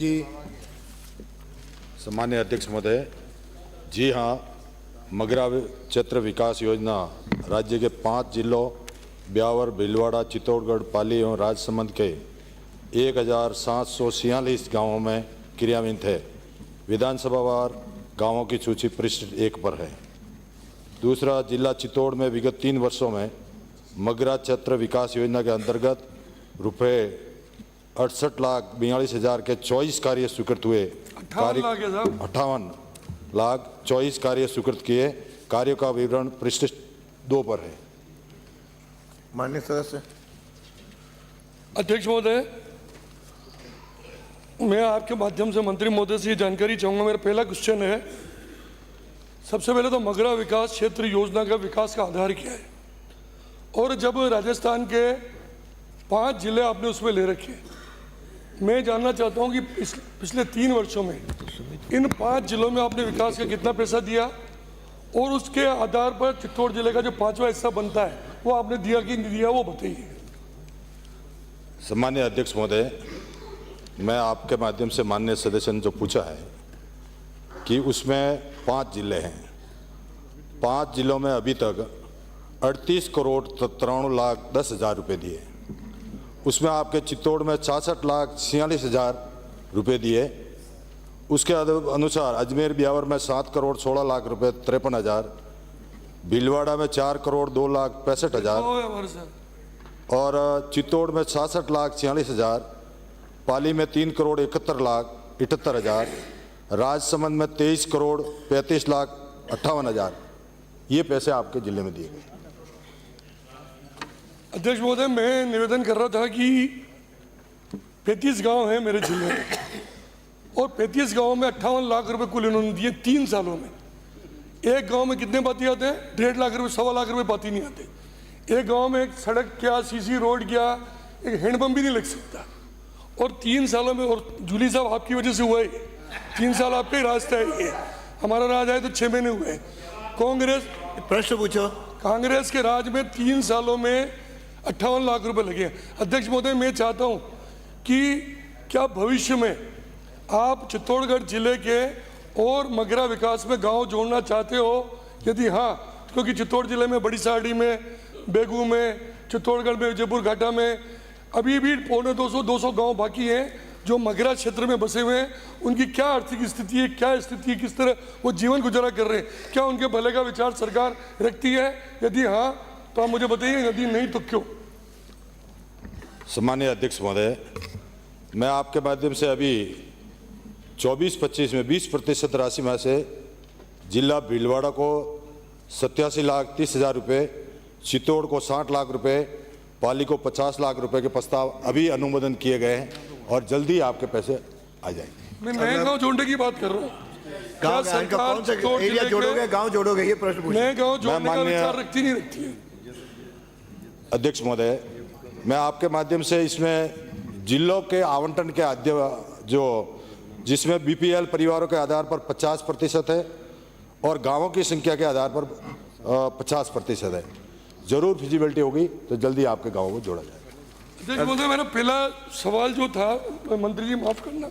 जी सम्मान्य अध्यक्ष महोदय, जी हाँ, मगरा क्षेत्र विकास योजना राज्य के 5 जिलों ब्यावर, भीलवाड़ा, चित्तौड़गढ़, पाली एवं राजसमंद के 1746 गांवों में क्रियान्वित है। विधानसभावार गांवों की सूची पृष्ठ 1 पर है। दूसरा, जिला चित्तौड़ में विगत 3 वर्षों में मगरा क्षेत्र विकास योजना के अंतर्गत रुपये 68,42,000 के 24 कार्य स्वीकृत हुए। 58 लाख 24 कार्य स्वीकृत किए। कार्यों का विवरण पृष्ठ 2 पर है। माननीय सदस्य। अध्यक्ष महोदय, मैं आपके माध्यम से मंत्री महोदय से ये जानकारी चाहूँगा। मेरा पहला क्वेश्चन है, सबसे पहले तो मगरा विकास क्षेत्र योजना का विकास का आधार क्या है, और जब राजस्थान के 5 जिले आपने उसमें ले रखे, मैं जानना चाहता हूँ कि पिछले 3 वर्षों में इन 5 जिलों में आपने विकास का कितना पैसा दिया, और उसके आधार पर चित्तौड़ जिले का जो 5वां हिस्सा बनता है वो आपने दिया कि नहीं दिया, वो बताइए। सम्मान्य अध्यक्ष महोदय, मैं आपके माध्यम से माननीय सदस्य ने जो पूछा है कि उसमें 5 जिले हैं। 5 जिलों में अभी तक 38,93,10,000 रुपये दिए। उसमें आपके चित्तौड़ में 66,46,000 रुपये दिए। उसके अनुसार अजमेर ब्यावर में 7,16,00,000 रुपये 53,000, भीलवाड़ा में 4,02,65,000 और चित्तौड़ में 66,46,000, पाली में 3,71,78,000, राजसमंद में 23,35,58,000 ये पैसे आपके जिले में दिए गए। अध्यक्ष महोदय, मैं निवेदन कर रहा था कि 35 गांव हैं मेरे जिले में, और 35 गांवों में 58 लाख रुपए कुल इन्होंने दिए 3 सालों में। एक गांव में कितने पाती आते हैं? 1.5 लाख रुपए, 1.25 लाख रुपए पाती नहीं आते। एक गांव में एक सड़क क्या, सीसी रोड क्या, एक हैंडपंप भी नहीं लग सकता। और 3 सालों में, और जूली साहब आपकी वजह से हुआ है, 3 साल आपका ही रास्ता है ये, हमारा राज आए तो 6 महीने हुए। कांग्रेस, प्रश्न पूछो। कांग्रेस के राज में 3 सालों में 58 लाख रुपए लगे। अध्यक्ष महोदय, मैं चाहता हूं कि क्या भविष्य में आप चित्तौड़गढ़ जिले के और मगरा विकास में गांव जोड़ना चाहते हो? यदि हाँ, क्योंकि चित्तौड़ जिले में बड़ी साड़ी में, बेगू में, चित्तौड़गढ़ में, जयपुर घाटा में अभी भी 200 गांव बाकी हैं जो मगरा क्षेत्र में बसे हुए हैं। उनकी क्या आर्थिक स्थिति है, क्या स्थिति है, किस तरह वो जीवन गुजारा कर रहे हैं? क्या उनके भले का विचार सरकार रखती है? यदि हाँ तो आप मुझे बताइए, यदि नहीं तो क्यों? सम्मान्य अध्यक्ष महोदय, मैं आपके माध्यम से अभी 24-25 में 20% राशि में से जिला भीलवाड़ा को 87,30,000 रुपये, चित्तौड़ को 60 लाख रुपये, पाली को 50 लाख रुपए के प्रस्ताव अभी अनुमोदन किए गए हैं और जल्दी आपके पैसे आ जाएंगे। मैं नए गांव जोड़ने की बात कर रहा हूँ। गांव कौन सा एरिया जोड़ोगे, गांव जोड़ोगे, ये प्रश्न पूछो। नए गांव जोड़ने का विचार रखती नहीं रखती है। अध्यक्ष महोदय, मैं आपके माध्यम से इसमें जिलों के आवंटन के जो जिसमें बीपीएल परिवारों के आधार पर 50% है और गांवों की संख्या के आधार पर 50% है। जरूर फिजिबिलिटी होगी तो जल्दी आपके गांवों को जोड़ा जाएगा। अध्यक्ष महोदय, मेरा पहला सवाल जो था, मंत्री जी माफ करना,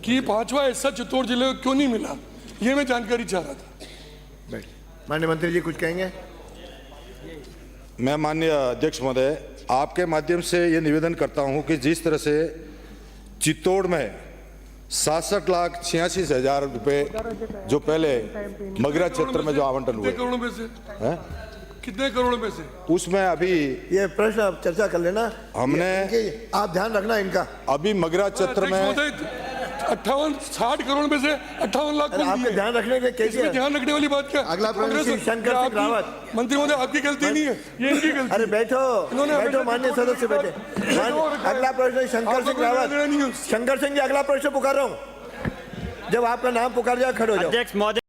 कि 5वां हिस्सा चित्तौड़ जिले को क्यों नहीं मिला, ये मैं जानकारी चाह रहा था। माननीय मंत्री जी कुछ कहेंगे? मैं माननीय अध्यक्ष महोदय, आपके माध्यम से ये निवेदन करता हूं कि जिस तरह से चित्तौड़ में 66,86,000 रुपये जो पहले मगरा क्षेत्र में जो आवंटन हुए, कितने करोड़ में से उसमें अभी ये प्रश्न आप चर्चा कर लेना। हमने आप ध्यान रखना इनका। अभी मगरा क्षेत्र में 60 करोड़ में से 58 लाख आपके ध्यान रखने के कैसे ध्यान रखने वाली बात क्या? अगला प्रश्न शंकर सिंह रावत। मंत्री महोदय, आपकी गलती नहीं है, ये इनकी गलती। अरे बैठो माननीय सदस्य बैठे। अगला प्रश्न शंकर सिंह रावत। शंकर सिंह जी, अगला प्रश्न पुकार रहा हूँ। जब आपका नाम पुकार जाए खड़े हो जाओ।